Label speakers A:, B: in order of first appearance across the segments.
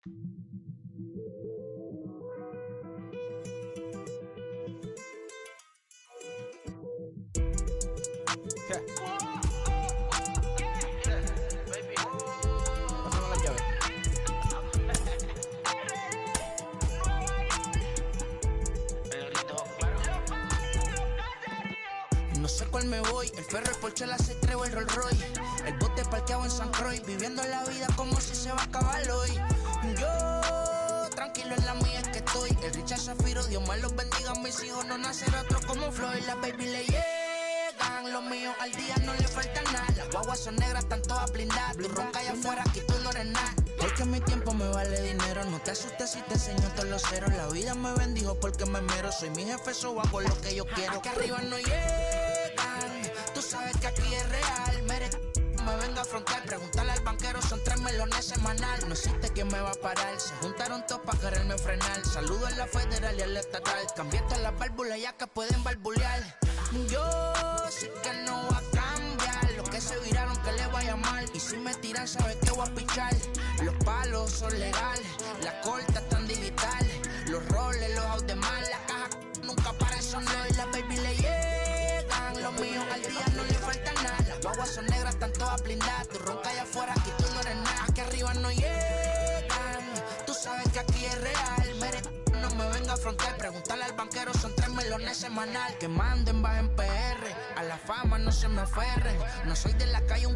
A: No sé cuál me voy, el perro, el Porsche, la C3 o el Rolls Royce. El bote parqueado en San Croix, viviendo la vida como si se va a acabar hoy. Yo, tranquilo en la mía es que estoy. El Richard Zafiro, Dios me los bendiga, mis hijos no nacerán otro como Floyd. Las baby le llegan, los míos al día no le falta nada. Las guaguas son negras, están todas blindadas. Tu ronca allá afuera, aquí tú no eres nada. Es que mi tiempo me vale dinero, no te asustes si te enseño todos los ceros. La vida me bendijo porque me mero, soy mi jefe, so hago lo que yo quiero. Aquí arriba no llegan, tú sabes que aquí es real. Me venga a frontear, preguntarle al banquero, son 3 melones semanal. No existe quien me va a parar, se juntaron todos para quererme frenar. Saludo a la federal y a la estatal, cambié todas las válvulas ya que pueden barbulear. Yo sé que no va a cambiar, los que se viraron que le vaya mal. Y si me tiran sabes que voy a pichar. Los palos son legales, las cortas están digitales. Los roles, los out de mal, la caja nunca para son y las baby le llegan. Los míos al día no le falta nada. Las guaguas son negras, están todas blindadas. Tu ronca allá afuera, aquí tú no eres nada. Aquí arriba no llegan, tú sabes que aquí es real. No me venga a frontear, preguntarle al banquero, son 3 melones semanal. Que manden, bajen PR, a la fama no se me aferren. No soy de la calle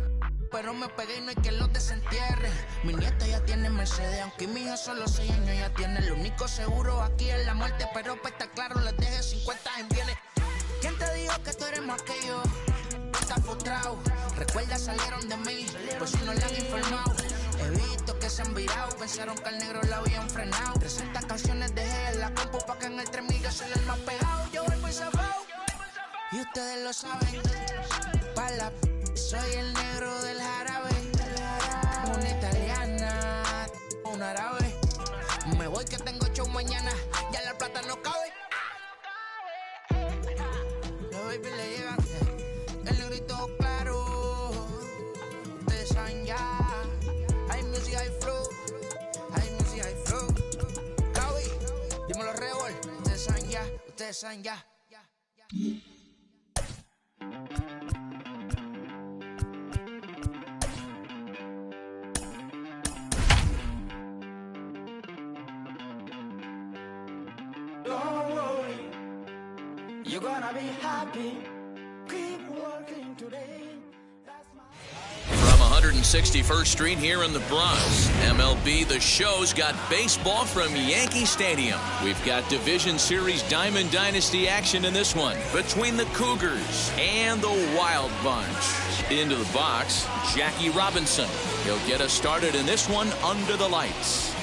A: pero me pegué y no hay que los desentierre. Mi nieto ya tiene Mercedes, aunque mi hija solo 6 años ya tiene. Lo único seguro aquí es la muerte, pero para estar claro les deje 50 en bienes. ¿Quién te dijo que tú eres más que yo? Estás frustrado, recuerda salieron de mí, pues si no le han informado. He visto que se han virado, pensaron que al negro la habían frenado. 300 canciones dejé en la compu pa' que en el 3000 yo soy el más pegado. Yo voy muy zafado, y ustedes lo saben. Pa' la soy el negro del jarabe. Una italiana, un árabe. Me voy que tengo show mañana, ya la plata no cabe. Los baby le llegan, el negrito claro. Ustedes saben ya. Hay music, hay flow. Hay music, hay flow. Cabi, dímelo Rebol. Ustedes saben ya, ustedes saben ya.
B: Don't worry, you're gonna be happy. Keep working today.
C: From 161st Street here in the Bronx, MLB The Show's got baseball from Yankee Stadium. We've got Division Series Diamond Dynasty action in this one between the Cougars and the Wild Bunch. Into the box, Jackie Robinson. He'll get us started in this one under the lights.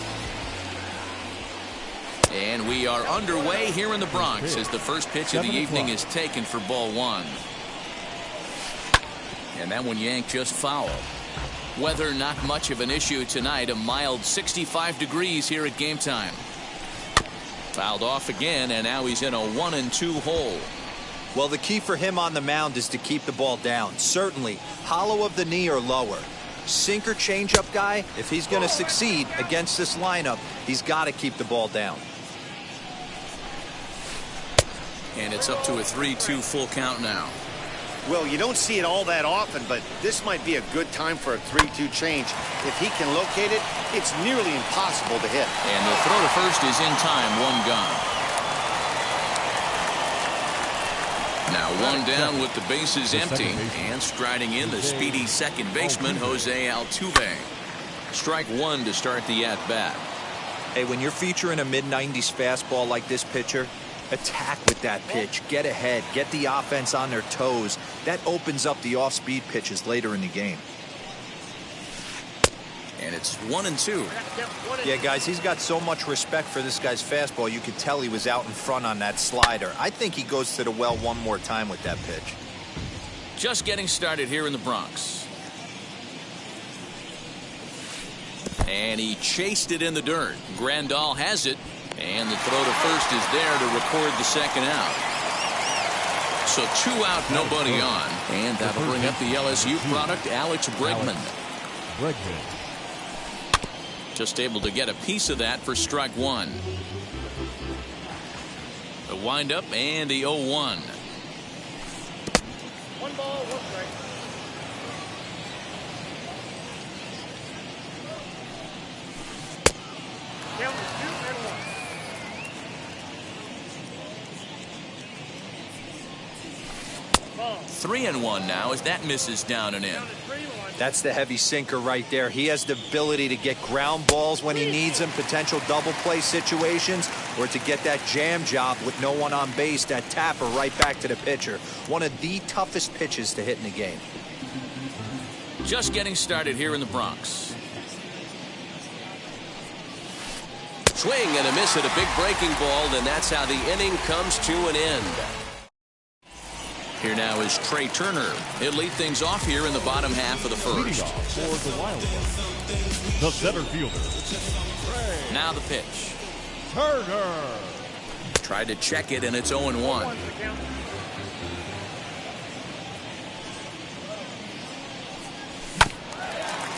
C: And we are underway here in the Bronx as the first pitch of the evening is taken for ball 1. And that one yanked just foul. Weather not much of an issue tonight. A mild 65 degrees here at game time. Fouled off again, and now he's in a 1-2 hole.
D: Well, the key for him on the mound is to keep the ball down. Certainly, hollow of the knee or lower. Sinker changeup guy, if he's going to succeed against this lineup, he's got to keep the ball down.
C: And it's up to a 3-2 full count now.
E: Well, you don't see it all that often, but this might be a good time for a 3-2 change. If he can locate it, it's nearly impossible to hit.
C: And the throw to first is in time, 1 gone. Now 1 down with the bases empty, and striding in the speedy second baseman, Jose Altuve. Strike 1 to start the at-bat.
D: Hey, when you're featuring a mid-90s fastball like this pitcher, attack with that pitch, get ahead, get the offense on their toes. That opens up the off-speed pitches later in the game.
C: And it's 1-2.
D: Yeah, guys, he's got so much respect for this guy's fastball. You could tell he was out in front on that slider. I think he goes to the well one more time with that pitch.
C: Just getting started here in the Bronx. And he chased it in the dirt. Grandal has it. And the throw to first is there to record the second out. So 2 out, nobody on. And that'll bring up the LSU product, Alex Bregman. Just able to get a piece of that for strike one. The windup and the 0-1.
E: 1 ball, 1 strike. Count is 2 and 1.
C: 3-1 now as that misses down and in.
D: That's the heavy sinker right there. He has the ability to get ground balls when he needs them, potential double play situations, or to get that jam job with no one on base, that tapper right back to the pitcher. One of the toughest pitches to hit in the game.
C: Just getting started here in the Bronx. Swing and a miss at a big breaking ball, and that's how the inning comes to an end. Here now is Trey Turner. He'll lead things off here in the bottom half of the first.
F: Leading off for the Wild Ones, the center fielder.
C: Now the pitch.
F: Turner.
C: Tried to check it, and it's 0-1.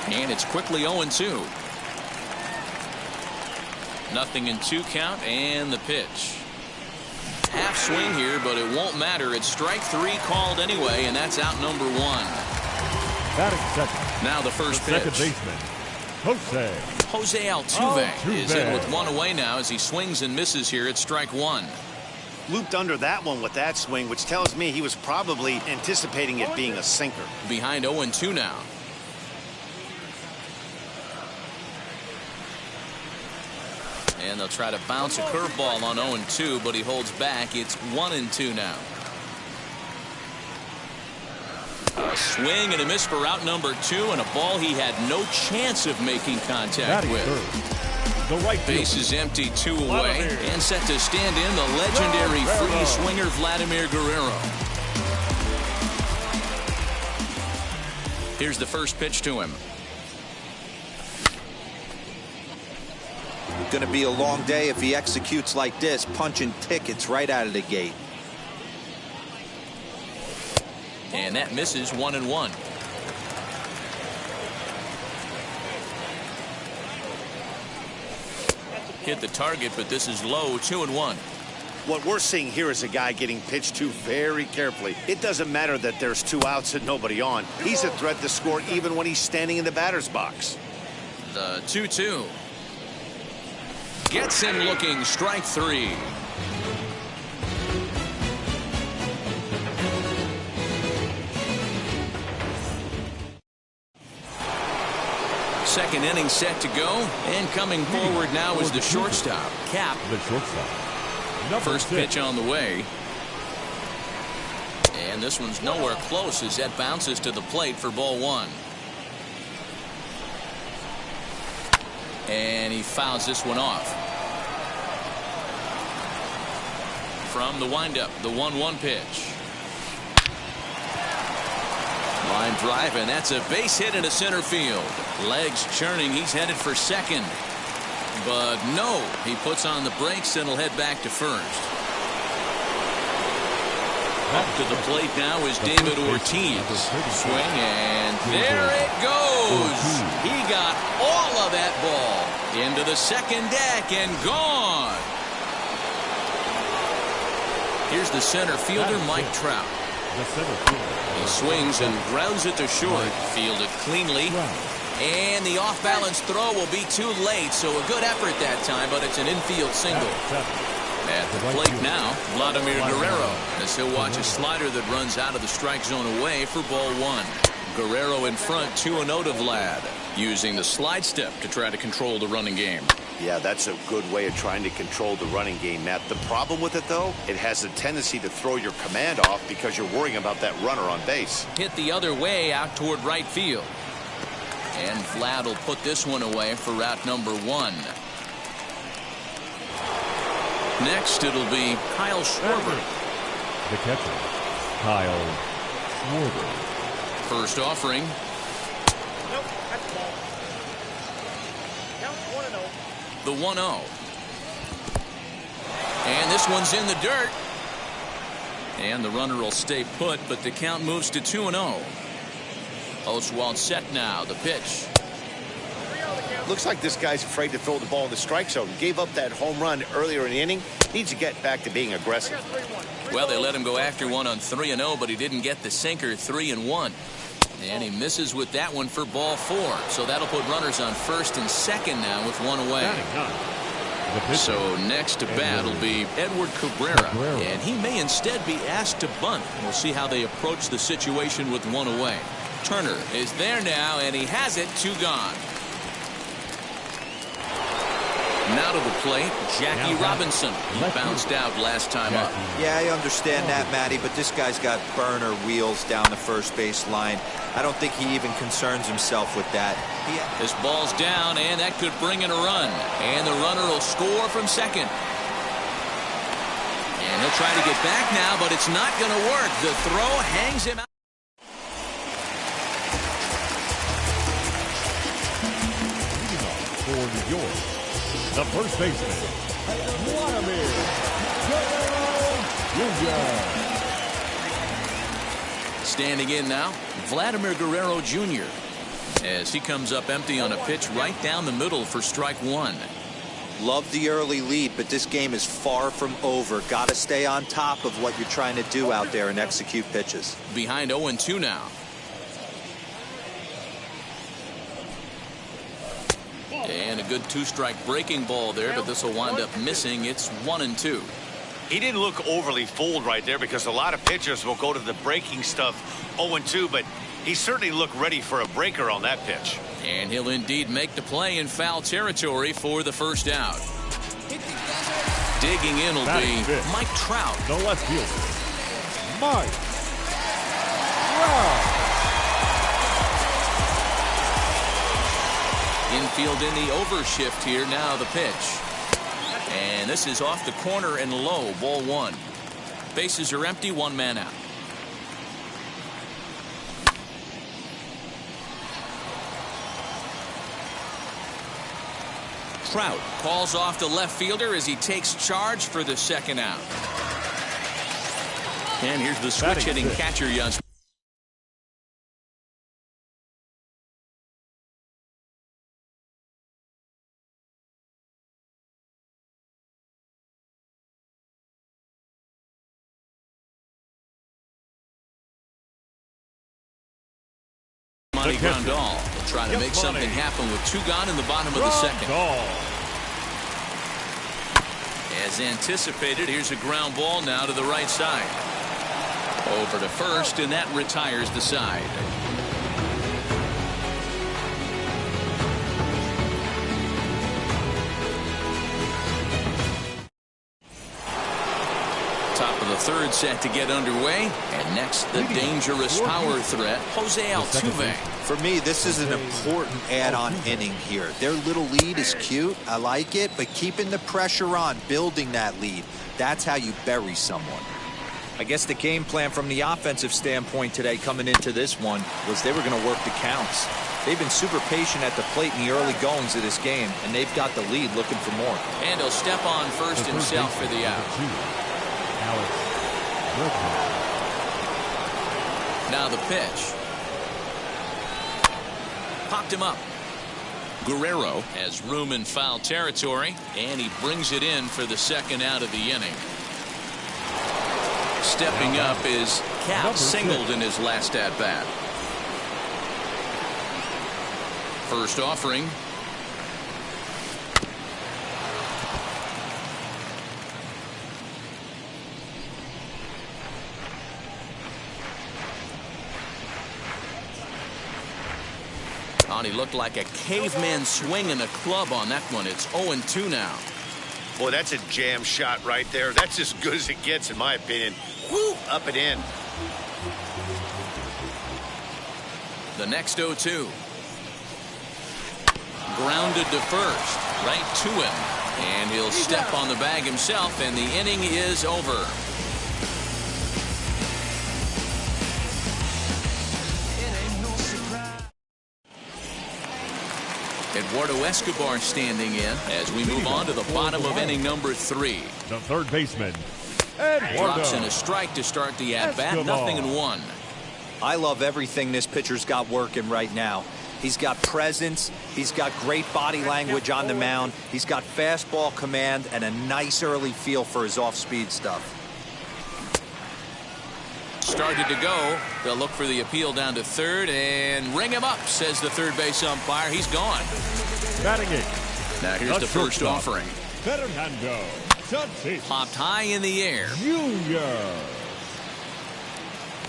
C: And it's quickly 0-2. Nothing in 2 count, and the pitch. Half swing here, but it won't matter. It's strike 3 called anyway, and that's out number 1.
F: Batting second.
C: Now the first pitch.
F: Second baseman,
C: Jose Altuve is in with 1 away now as he swings and misses here at strike 1.
E: Looped under that one with that swing, which tells me he was probably anticipating it being a sinker.
C: Behind 0-2 now. And they'll try to bounce a curveball on 0-2, but he holds back. It's 1-2 now. A swing and a miss for out number 2, and a ball he had no chance of making contact with.
F: The right
C: base is empty, 2 away, and set to stand in the legendary free swinger Vladimir Guerrero. Here's the first pitch to him.
D: Going to be a long day if he executes like this, punching tickets right out of the gate.
C: And that misses 1-1. Hit the target, but this is low, 2-1.
E: What we're seeing here is a guy getting pitched to very carefully. It doesn't matter that there's 2 outs and nobody on. He's a threat to score even when he's standing in the batter's box.
C: The 2-2. Gets him looking, strike 3. Second inning set to go, and coming forward now is the shortstop, Cap.
F: The shortstop.
C: First pitch on the way. And this one's nowhere close as that bounces to the plate for ball 1. And he fouls this one off. From the windup, the 1-1 pitch. Line drive, and that's a base hit into center field. Legs churning, he's headed for second. But no, he puts on the brakes and will head back to first. Up to the plate now is David Ortiz. Swing, and there it goes. He got all of that ball into the second deck and gone. Here's the center fielder, Mike Trout. He swings and grounds it to short. Fielded cleanly. And the off-balance throw will be too late, so a good effort that time, but it's an infield single. At the plate now, Vladimir Guerrero, as he'll watch a slider that runs out of the strike zone away for ball 1. Guerrero in front, 2-0 to Vlad, using the slide step to try to control the running game.
E: Yeah, that's a good way of trying to control the running game, Matt. The problem with it, though, it has a tendency to throw your command off because you're worrying about that runner on base.
C: Hit the other way out toward right field. And Vlad will put this one away for route number 1. Next, it'll be Kyle Schwarber.
F: The catcher, Kyle Schwarber.
C: First offering.
E: Nope, that's the ball. Count 1-0.
C: The 1-0. And this one's in the dirt. And the runner will stay put, but the count moves to 2-0. Oswald set now. The pitch.
E: 3-0 the count. Looks like this guy's afraid to throw the ball in the strike zone. Gave up that home run earlier in the inning. Needs to get back to being aggressive.
C: Well, they let him go after one on 3-0, but he didn't get the sinker. 3-1. And he misses with that one for ball 4. So that'll put runners on first and second now with one away. So next to bat will be Edward Cabrera. And he may instead be asked to bunt. We'll see how they approach the situation with one away. Turner is there now, and he has it. 2 gone. Now to the plate, Jackie Robinson. He bounced out last time up.
D: Yeah, I understand that, Matty, but this guy's got burner wheels down the first base line. I don't think he even concerns himself with that.
C: This ball's down, and that could bring in a run. And the runner will score from second. And he'll try to get back now, but it's not going to work. The throw hangs him out.
F: For New York, the first baseman, Vladimir Guerrero Jr.
C: Standing in now, Vladimir Guerrero Jr. as he comes up empty on a pitch right down the middle for strike 1.
D: Love the early lead, but this game is far from over. Got to stay on top of what you're trying to do out there and execute pitches.
C: Behind 0-2 now. And a good 2-strike breaking ball there, but this will wind up missing. It's 1-2.
E: He didn't look overly fooled right there because a lot of pitchers will go to the breaking stuff 0-2, but he certainly looked ready for a breaker on that pitch.
C: And he'll indeed make the play in foul territory for the first out. Digging in will be Mike Trout.
F: The left fielder, Mike Trout.
C: Infield in the overshift here. Now the pitch. And this is off the corner and low. Ball 1. Bases are empty. 1 man out. Trout calls off the left fielder as he takes charge for the second out. And here's the switch hitting catcher Yaz. Grandal will try to make something happen with 2 gone in the bottom of the second. As anticipated, here's a ground ball now to the right side. Over to first, and that retires the side. Top of the third set to get underway. And next, the dangerous power threat, Jose Altuve.
D: For me, this is an important add-on inning here. Their little lead is cute. I like it, but keeping the pressure on, building that lead, that's how you bury someone. I guess the game plan from the offensive standpoint today coming into this one was they were going to work the counts. They've been super patient at the plate in the early goings of this game, and they've got the lead looking for more.
C: And he'll step on first himself for the out. Now the pitch. Popped him up. Guerrero has room in foul territory, and he brings it in for the second out of the inning. Stepping up is Cal, singled in his last at bat. First offering. He looked like a caveman swinging a club on that one. It's 0-2 now.
E: Boy, that's a jam shot right there. That's as good as it gets, in my opinion. Woo! Up and in.
C: The next 0-2. Grounded to first. Right to him. And he'll step on the bag himself, and the inning is over. Eduardo Escobar standing in as we move on to the bottom of inning number 3.
F: The third baseman,
C: Drops in a strike to start the at-bat. 0-1.
D: I love everything this pitcher's got working right now. He's got presence. He's got great body language on the mound. He's got fastball command and a nice early feel for his off-speed stuff.
C: Started to go. They'll look for the appeal down to third and ring him up, says the third base umpire. He's gone.
F: Batting eighth.
C: Now here's the first offering.
F: Fernando Tatis.
C: Popped high in the air.
F: Junior.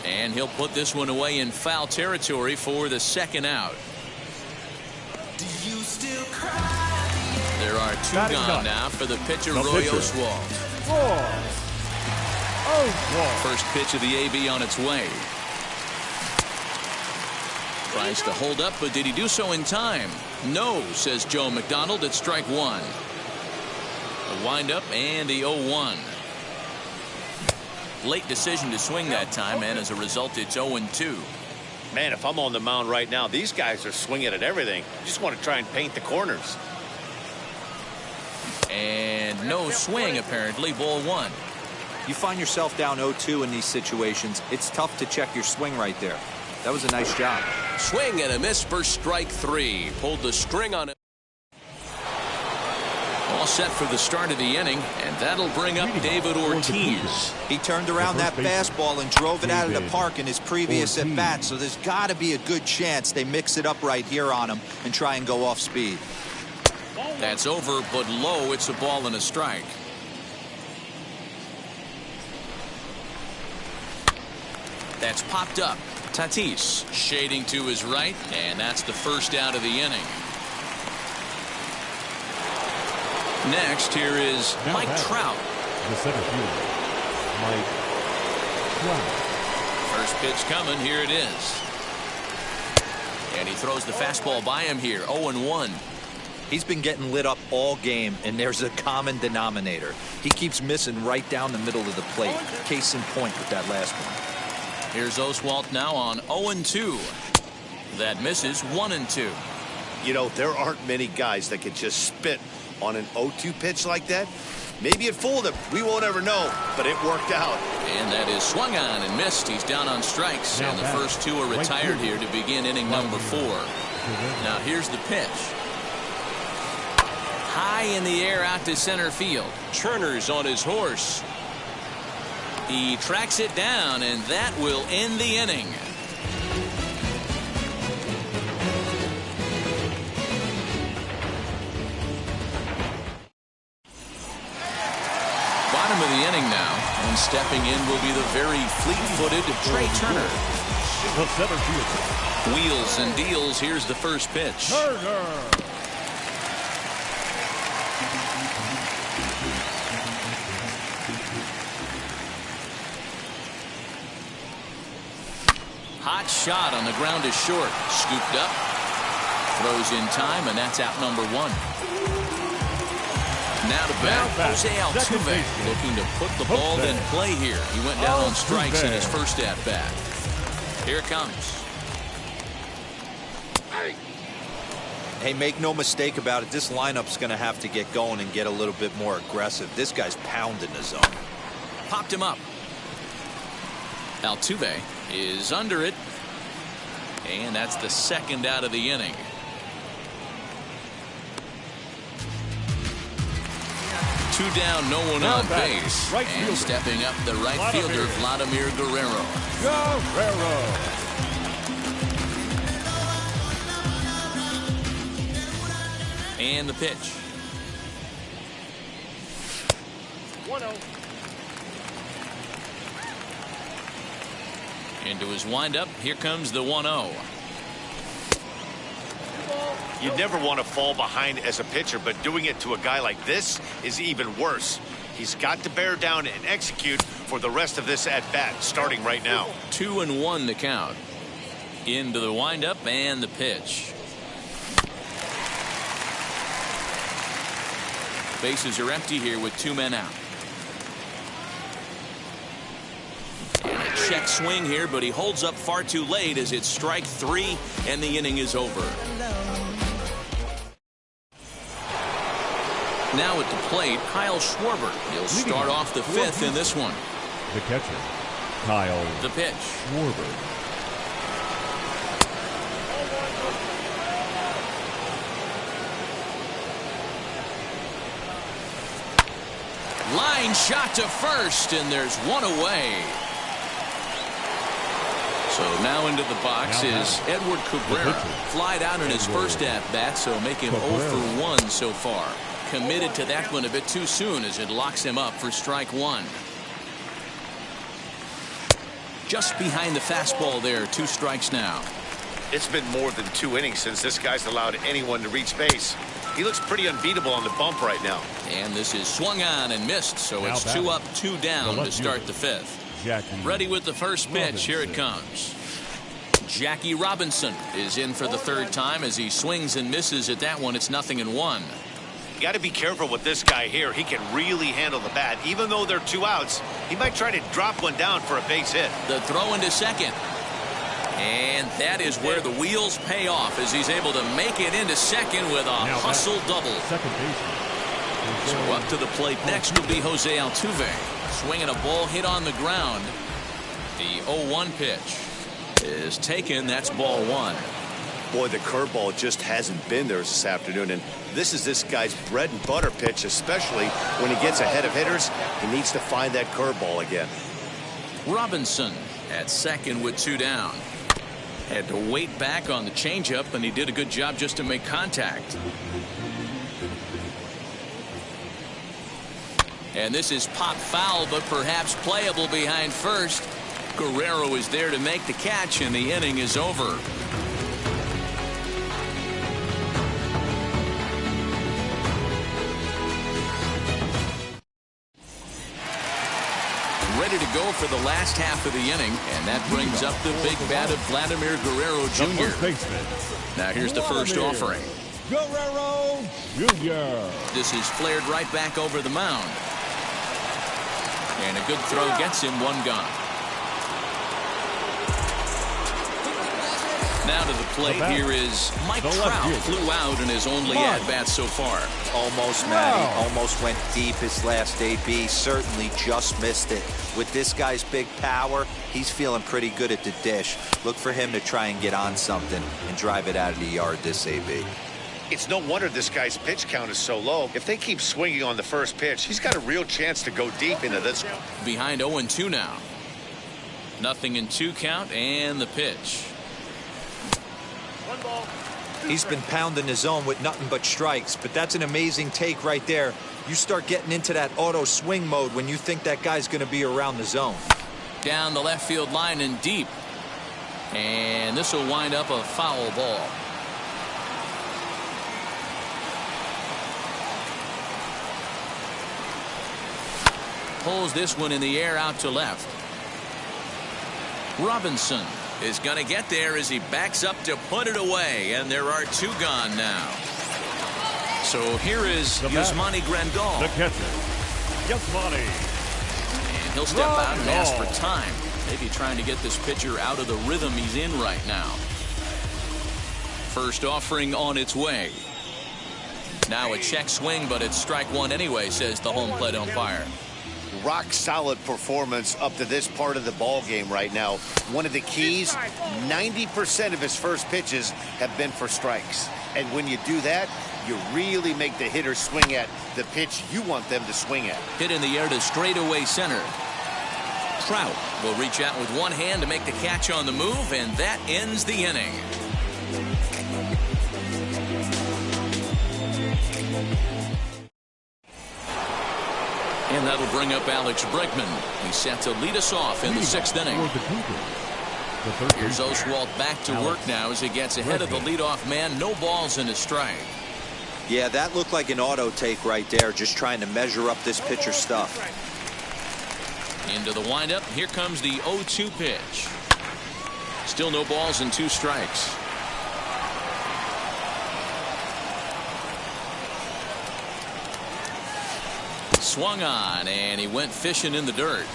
C: And he'll put this one away in foul territory for the second out. There are two
F: Batting
C: gone
F: done.
C: now for the pitcher,
F: The
C: Roy
F: pitcher.
C: Oswalt. First pitch of the AB on its way. Tries to hold up, but did he do so in time? No, says Joe McDonald at strike one. The windup and the 0-1. Late decision to swing that time, and as a result, it's 0-2.
E: Man, if I'm on the mound right now, these guys are swinging at everything. Just want to try and paint the corners.
C: And no swing, apparently. Ball one.
D: You find yourself down 0-2 in these situations. It's tough to check your swing right there. That was a nice job.
C: Swing and a miss for strike three. Pulled the string on it. All set for the start of the inning, and that'll bring up David Ortiz.
D: He turned around that fastball and drove it out of the park in his previous at-bat, so there's got to be a good chance they mix it up right here on him and try and go off speed.
C: That's over, but low. It's a ball and a strike. That's popped up. Tatis shading to his right, and that's the first out of the inning. Next, here is Mike Trout.
F: The center fielder, Mike Trout.
C: First pitch coming. Here it is. And he throws the fastball by him here. 0-1.
D: He's been getting lit up all game, and there's a common denominator. He keeps missing right down the middle of the plate. Case in point with that last one.
C: Here's Oswalt now on 0-2. That misses. 1-2.
E: You know, there aren't many guys that could just spit on an 0-2 pitch like that. Maybe it fooled him. We won't ever know, but it worked out.
C: And that is swung on and missed. He's down on strikes, and the first two are retired here to begin inning number 4. Now here's the pitch. High in the air out to center field. Turner's on his horse. He tracks it down, and that will end the inning. Bottom of the inning now, and stepping in will be the very fleet-footed Trey Turner.
F: The center fielder.
C: Wheels and deals. Here's the first pitch.
F: Turner.
C: Hot shot on the ground is short. Scooped up. Throws in time, and that's out number 1. Now to bat, Jose Altuve, looking to put the ball in play here. He went down on strikes in his first at-bat. Here it comes.
D: Hey, make no mistake about it. This lineup's going to have to get going and get a little bit more aggressive. This guy's pounding the zone.
C: Popped him up. Altuve is under it. And that's the second out of the inning. Two down, no one on base. And stepping up, the right fielder, Vladimir Guerrero. And the pitch. 1-0. Into his windup. Here comes the 1-0.
E: You never want to fall behind as a pitcher, but doing it to a guy like this is even worse. He's got to bear down and execute for the rest of this at-bat, starting right now.
C: 2-1 the count. Into the windup and the pitch. Bases are empty here with 2 men out. And a check swing here, but he holds up far too late as it's strike 3 and the inning is over. Now at the plate, Kyle Schwarber. He'll start off the 5th in this one.
F: The catcher, Kyle
C: The pitch.
F: Schwarber.
C: Line shot to first, and there's one away. So now into the box is Edward Cabrera. Flied out in his first at-bat, so make him 0 for 1 so far. Committed to that one a bit too soon as it locks him up for strike one. Just behind the fastball there, 2 strikes now.
E: It's been more than 2 innings since this guy's allowed anyone to reach base. He looks pretty unbeatable on the bump right now.
C: And this is swung on and missed, so it's 2 up, 2 down to start the 5th. Ready with the first pitch. Here it comes. Jackie Robinson is in for the 3rd time as he swings and misses at that one. It's 0-1.
E: You got to be careful with this guy here. He can really handle the bat. Even though they're 2 outs, he might try to drop one down for a base hit.
C: The throw into second. And that is where the wheels pay off as he's able to make it into second with a hustle double. So up to the plate next will be Jose Altuve. Swinging a ball hit on the ground. The 0-1 pitch is taken. That's ball 1.
E: Boy, the curveball just hasn't been there this afternoon, and this is this guy's bread and butter pitch, especially when he gets ahead of hitters. He needs to find that curveball again.
C: Robinson at second with 2 down. Had to wait back on the changeup, and he did a good job just to make contact. And this is pop foul, but perhaps playable behind first. Guerrero is there to make the catch, and the inning is over. Ready to go for the last half of the inning, and that brings up the big bat of Vladimir Guerrero Jr. Now here's the first offering.
F: Guerrero Jr.
C: This is flared right back over the mound. And a good throw gets him 1 gone. Now to the plate, here is Mike Trout. Flew out in his only at-bat so far.
D: Almost, Matty. Almost went deep his last AB. Certainly just missed it. With this guy's big power, he's feeling pretty good at the dish. Look for him to try and get on something and drive it out of the yard this AB.
E: It's no wonder this guy's pitch count is so low. If they keep swinging on the first pitch, he's got a real chance to go deep into this one.
C: Behind 0-2 now. 0-2 count, and the pitch.
D: He's been pounding his zone with nothing but strikes, but that's an amazing take right there. You start getting into that auto swing mode when you think that guy's going to be around the zone.
C: Down the left field line and deep. And this will wind up a foul ball. Pulls this one in the air out to left. Robinson is going to get there as he backs up to put it away, and there are 2 gone now. So here is Yasmani Grandal.
F: The catcher, Yasmani.
C: And he'll step out and ask for time. Maybe trying to get this pitcher out of the rhythm he's in right now. First offering on its way. Now a check swing, but it's strike 1 anyway, says the home plate umpire.
E: Rock solid performance up to this part of the ball game right now. One of the keys, 90% of his first pitches have been for strikes. And when you do that, you really make the hitter swing at the pitch you want them to swing at.
C: Hit in the air to straightaway center. Trout will reach out with 1 hand to make the catch on the move, and that ends the inning. And that'll bring up Alex Bregman. He's set to lead us off in the 6th inning. Here's Oswalt back to work now as he gets ahead of the leadoff man. No balls and a strike.
D: Yeah, that looked like an auto take right there, just trying to measure up this pitcher's stuff.
C: Into the windup. Here comes the 0-2 pitch. Still no balls and 2 strikes. Swung on, and he went fishing in the dirt.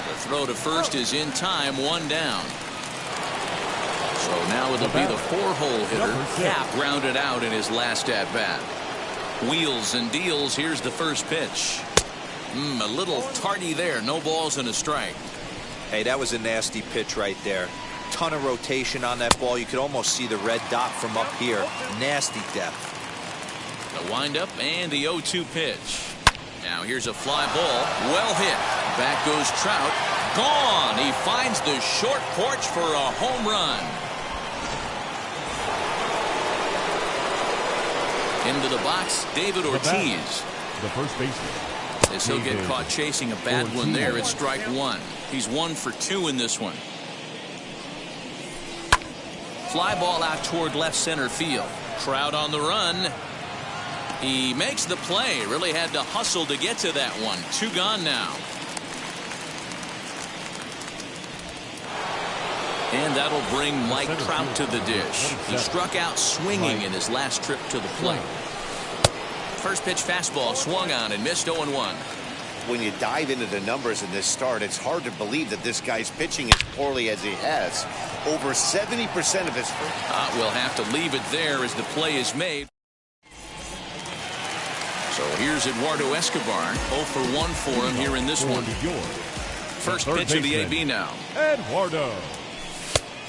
C: The throw to first is in time, 1 down. So now it'll be the 4-hole hitter. Cap grounded out in his last at-bat. Wheels and deals. Here's the first pitch. A little tardy there. No balls and a strike.
D: Hey, that was a nasty pitch right there. Ton of rotation on that ball. You could almost see the red dot from up here. Nasty depth.
C: The windup and the 0-2 pitch. Now here's a fly ball. Well hit. Back goes Trout. Gone. He finds the short porch for a home run. Into the box, David Ortiz.
F: The first baseman.
C: As he'll get caught chasing a bad one there, it's strike one. He's 1 for 2 in this one. Fly ball out toward left center field. Trout on the run. He makes the play. Really had to hustle to get to that one. 2 gone now. And that'll bring Mike Trout to the dish. He struck out swinging in his last trip to the plate. First pitch fastball swung on and missed 0-1.
E: When you dive into the numbers in this start, it's hard to believe that this guy's pitching as poorly as he has. Over 70% of his...
C: We'll have to leave it there as the play is made. So here's Eduardo Escobar. 0 for 1 for him here in this one. First pitch of the AB now.
F: Eduardo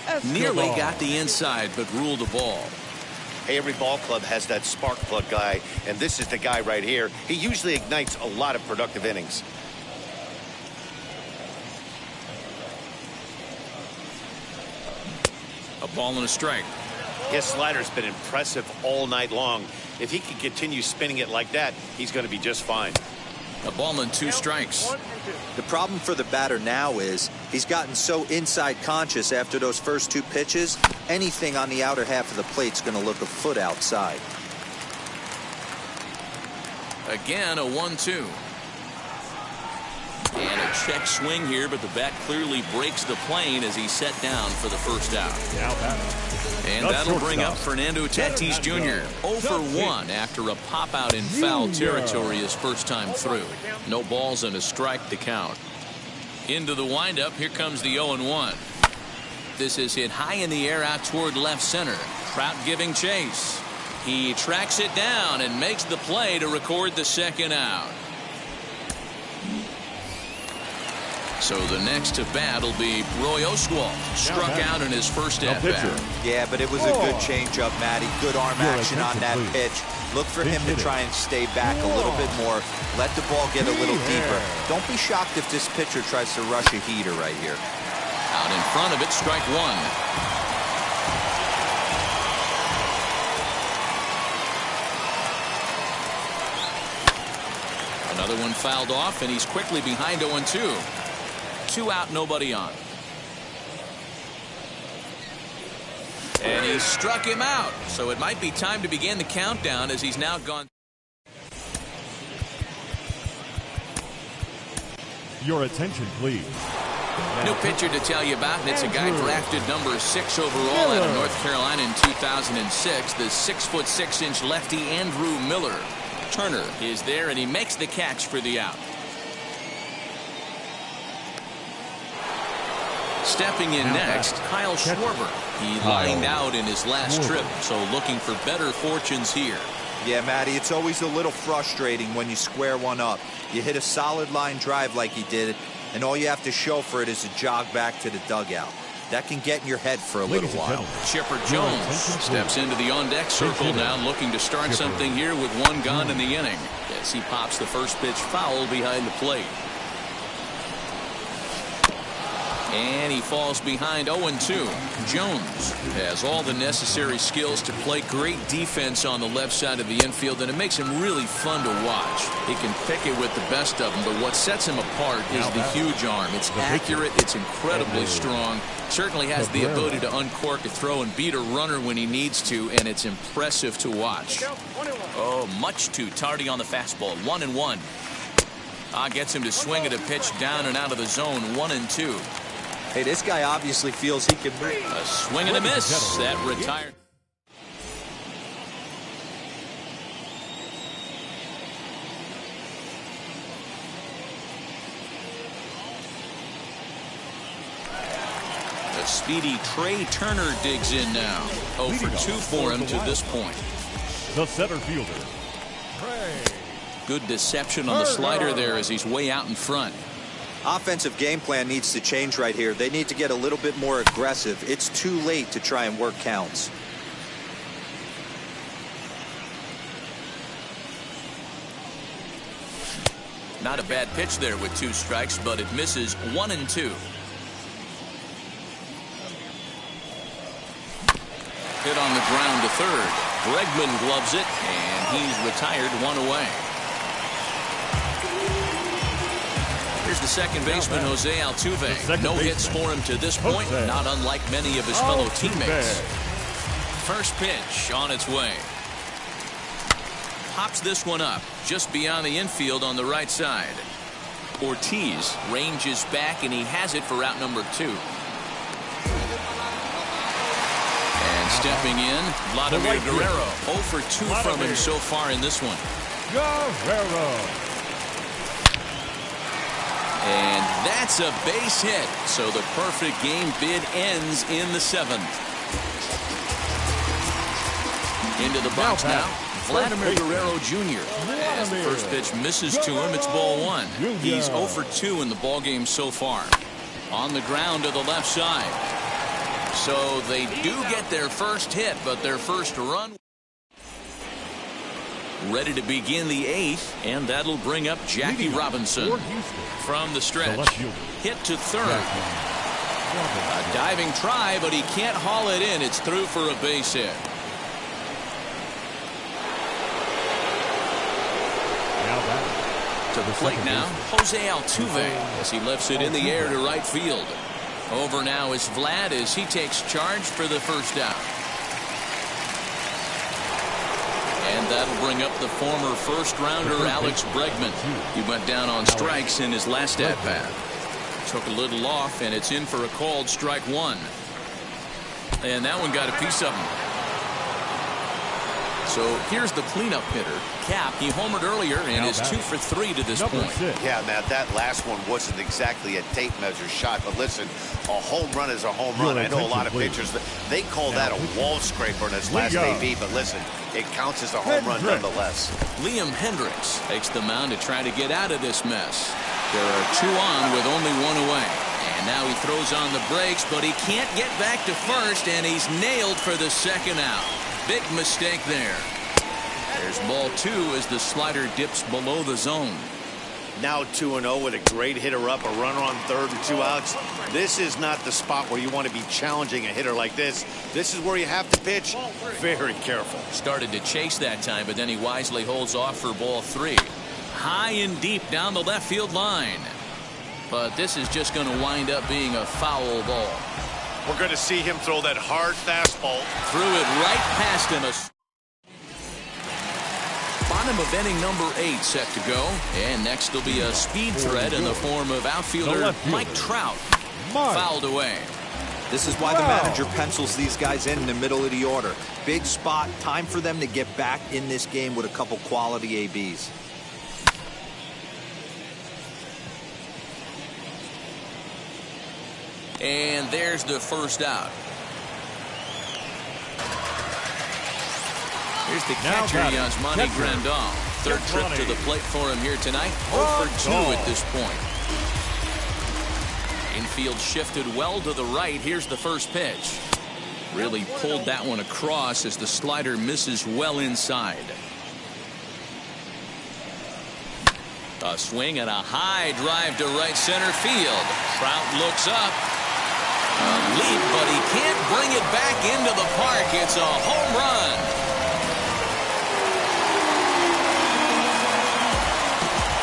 F: Escobar.
C: Nearly got the inside, but ruled a ball.
E: Hey, every ball club has that spark plug guy, and this is the guy right here. He usually ignites a lot of productive innings.
C: A ball and a strike.
E: His slider's been impressive all night long. If he can continue spinning it like that, he's going to be just fine.
C: A ball and 2 strikes.
D: The problem for the batter now is he's gotten so inside conscious after those first 2 pitches. Anything on the outer half of the plate's going to look a foot outside.
C: Again, a 1-2. And a check swing here, but the bat clearly breaks the plane as he's set down for the first out. And that'll bring up Fernando Tatis Jr. 0 for 1 after a pop out in foul territory his first time through. No balls and a strike to count. Into the windup, here comes the 0-1. This is hit high in the air out toward left center. Trout giving chase. He tracks it down and makes the play to record the second out. So the next to bat will be Roy Oswalt. Struck out in his first at bat.
D: Yeah, but it was a good changeup, Matty. Good arm action on that pitch. Look for him to try and stay back a little bit more. Let the ball get a little deeper. Don't be shocked if this pitcher tries to rush a heater right here.
C: Out in front of it, strike one. Another one fouled off, and he's quickly behind 0-2. 2 out, nobody on. And he struck him out. So it might be time to begin the countdown as he's now gone.
F: Your attention, please.
C: New pitcher to tell you about, and it's a guy drafted number 6 overall out of North Carolina in 2006. The 6'6" lefty Andrew Miller. Turner is there, and he makes the catch for the out. Stepping in next, Kyle Schwarber. He lined out in his last trip, so looking for better fortunes here.
D: Yeah, Matty, it's always a little frustrating when you square one up. You hit a solid line drive like he did, and all you have to show for it is a jog back to the dugout. That can get in your head for a little while.
C: Chipper Jones steps into the on-deck circle now, looking to start something here with 1 gone in the inning as he pops the first pitch foul behind the plate. And he falls behind 0-2. Jones has all the necessary skills to play great defense on the left side of the infield, and it makes him really fun to watch. He can pick it with the best of them, but what sets him apart is the huge arm. It's accurate, it's incredibly strong, certainly has the ability to uncork a throw and beat a runner when he needs to, and it's impressive to watch. Oh, much too tardy on the fastball. 1-1. Gets him to swing at a pitch down and out of the zone. 1-2.
D: Hey, this guy obviously feels he can move.
C: A swing and a miss. That retired. The speedy Trey Turner digs in now. 0 for 2 for him to this point.
F: The center fielder, Trey.
C: Good deception on the slider there as he's way out in front.
D: Offensive game plan needs to change right here. They need to get a little bit more aggressive. It's too late to try and work counts.
C: Not a bad pitch there with 2 strikes, but it misses 1 and 2. Hit on the ground to third. Bregman gloves it, and he's retired 1 away. Here's the second baseman, Jose Altuve. No hits for him to this point, not unlike many of his fellow teammates. First pitch on its way. Pops this one up just beyond the infield on the right side. Ortiz ranges back, and he has it for out number 2. And stepping in, Vladimir Guerrero. 0 for 2 from him so far in this one.
F: Guerrero.
C: And that's a base hit. So the perfect game bid ends in the 7th. Into the box now. Vladimir Guerrero Jr. As the first pitch misses to him, it's ball 1. He's 0 for 2 in the ballgame so far. On the ground to the left side. So they do get their first hit, but their first run. Ready to begin the 8th, and that'll bring up Jackie Robinson. From the stretch. Hit to third. A diving try, but he can't haul it in. It's through for a base hit. To the plate now, Jose Altuve, as he lifts it in the air to right field. Over now is Vlad as he takes charge for the first out. And that'll bring up the former first-rounder Alex Bregman. He went down on strikes in his last at-bat. Took a little off, and it's in for a called strike 1. And that one got a piece of him. So here's the cleanup hitter, Cap. He homered earlier and is 2 for 3 to this point.
E: Yeah, Matt, that last one wasn't exactly a tape measure shot, but listen, a home run is a home run. I know a lot of pitchers, they call that a wall scraper in his last AB, but listen, it counts as a home run nonetheless.
C: Liam Hendricks takes the mound to try to get out of this mess. There are 2 on with only 1 away. And now he throws on the brakes, but he can't get back to first, and he's nailed for the second out. Big mistake there. There's ball 2 as the slider dips below the zone.
E: Now 2-0 with a great hitter up, a runner on third and 2 outs. This is not the spot where you want to be challenging a hitter like this. This is where you have to pitch very careful.
C: Started to chase that time, but then he wisely holds off for ball 3. High and deep down the left field line. But this is just going to wind up being a foul ball.
E: We're going to see him throw that hard fastball.
C: Threw it right past him. Bottom of inning number 8 set to go. And next will be a speed threat in the form of outfielder Mike Trout. Fouled away.
D: This is why the manager pencils these guys in the middle of the order. Big spot. Time for them to get back in this game with a couple quality ABs.
C: And there's the first out. Here's the catcher, Yasmani Grandal. Third trip to the plate for him here tonight. 0 for 2 at this point. Infield shifted well to the right. Here's the first pitch. Really pulled that one across as the slider misses well inside. A swing and a high drive to right center field. Trout looks up. A leap, but he can't bring it back into the park. It's a home run.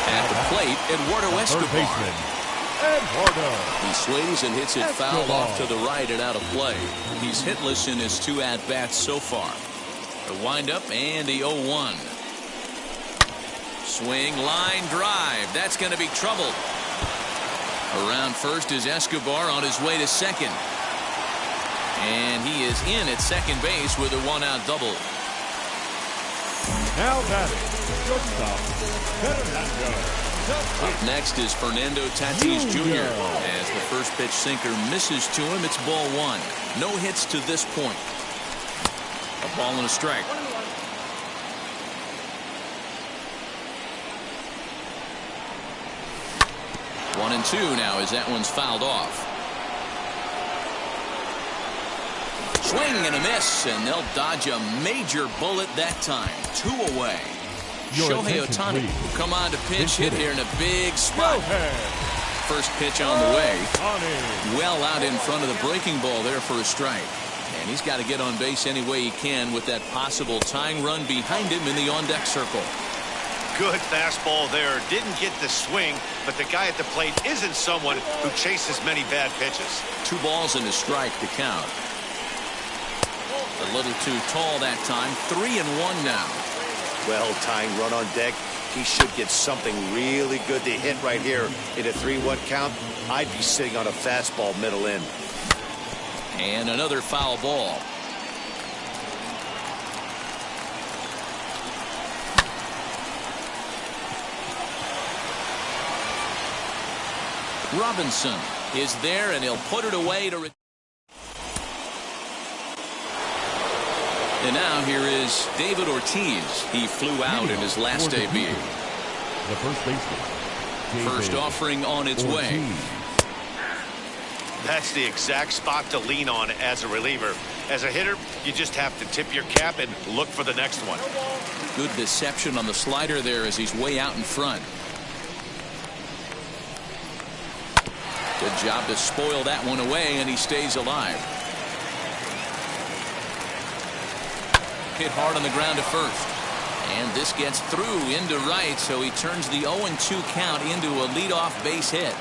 C: At the plate, Eduardo Escobar. He swings and hits it foul off to the right and out of play. He's hitless in his 2 at-bats so far. The windup and the 0-1. Swing, line drive. That's going to be trouble. Around first is Escobar on his way to second. And he is in at second base with a 1-out double.
F: Now batting, shortstop, Fernando.
C: Up next is Fernando Tatis Jr. As the first pitch sinker misses to him, it's ball 1. No hits to this point. A ball and a strike. 1-2 now as that one's fouled off. Swing and a miss, and they'll dodge a major bullet that time. 2 away. Shohei Ohtani will come on to pitch, hit here in a big spot. First pitch on the way. Well out in front of the breaking ball there for a strike. And he's got to get on base any way he can with that possible tying run behind him in the on-deck circle.
E: Good fastball there. Didn't get the swing, but the guy at the plate isn't someone who chases many bad pitches.
C: 2 balls and a strike to count. A little too tall that time. 3-1 now.
E: Well, tying run on deck. He should get something really good to hit right here in a 3-1 count. I'd be sitting on a fastball middle in.
C: And another foul ball. Robinson is there, and he'll put it away to. And now here is David Ortiz. He flew out in his last debut.
F: The first baseman.
C: First offering on its way.
E: That's the exact spot to lean on as a reliever. As a hitter, you just have to tip your cap and look for the next one.
C: Good deception on the slider there as he's way out in front. Good job to spoil that one away, and he stays alive. Hit hard on the ground to first. And this gets through into right, so he turns the 0-2 count into a leadoff base hit.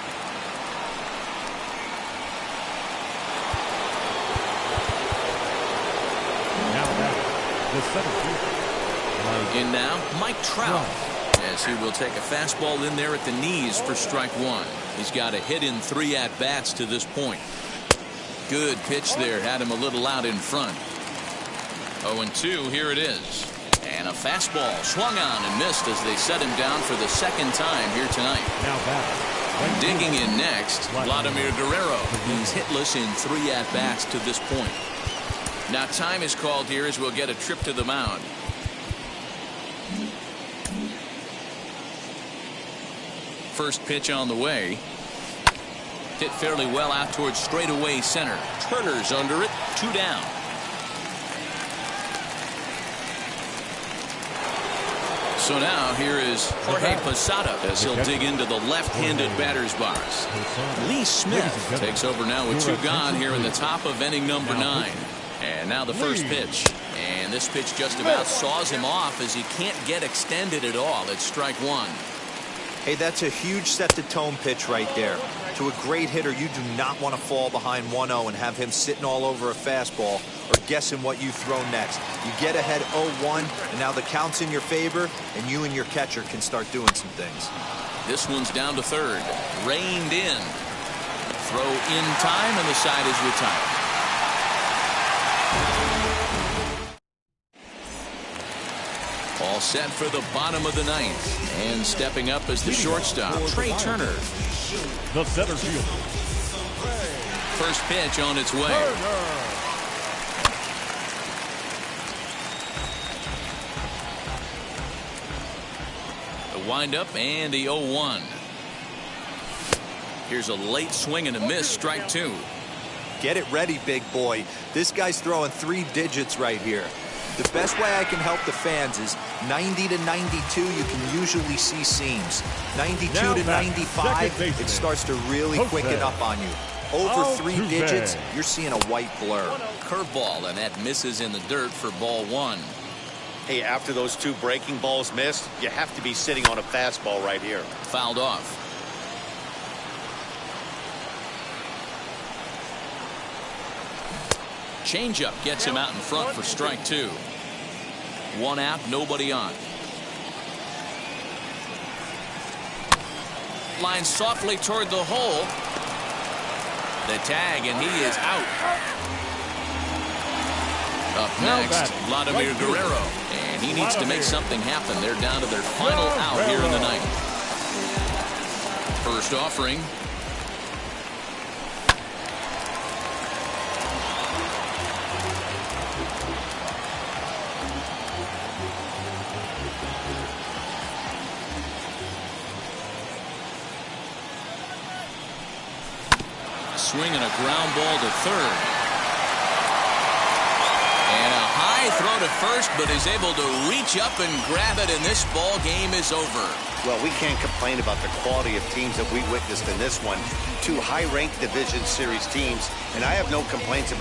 F: The center fielder.
C: In now, Mike Trout, as he will take a fastball in there at the knees for strike 1. He's got a hit in 3 at-bats to this point. Good pitch there, had him a little out in front. 0-2, here it is. And a fastball swung on and missed as they set him down for the second time here tonight.
F: Now
C: digging in next, Vladimir Guerrero. He's hitless in 3 at-bats to this point. Now time is called here as we'll get a trip to the mound. First pitch on the way. Hit fairly well out towards straightaway center. Turner's under it. 2 down. So now here is Jorge Posada as he'll dig into the left-handed batter's box. Lee Smith takes over now with 2 gone here in the top of inning number 9. And now the first pitch. And this pitch just about saws him off as he can't get extended at all. It's strike 1.
D: Hey, that's a huge set-the-tone pitch right there. To a great hitter, you do not want to fall behind 1-0 and have him sitting all over a fastball or guessing what you throw next. You get ahead 0-1, and now the count's in your favor, and you and your catcher can start doing some things.
C: This one's down to third. Reined in. Throw in time, and the side is retired. All set for the bottom of the 9th. And stepping up as the shortstop, Trey Turner.
F: The center fielder.
C: First pitch on its way. The windup and the 0-1. Here's a late swing and a miss, strike 2.
D: Get it ready, big boy. This guy's throwing 3 digits right here. The best way I can help the fans is 90 to 92, you can usually see seams. 92 to 95, it starts to really quicken up on you. Over 3 digits, you're seeing a white blur.
C: Curveball, and that misses in the dirt for ball 1.
E: Hey, after those 2 breaking balls missed, you have to be sitting on a fastball right here.
C: Fouled off. Changeup gets him out in front for strike 2. 1 out, nobody on. Line softly toward the hole. The tag, and he is out. Up next, Vladimir Guerrero. And he needs to make something happen. They're down to their final out here in the 9th. First offering. Swing and a ground ball to third. And a high High throw to first, but is able to reach up and grab it, and this ball game is over.
E: Well, we can't complain about the quality of teams that we witnessed in this one. Two high-ranked division series teams, and I have no complaints about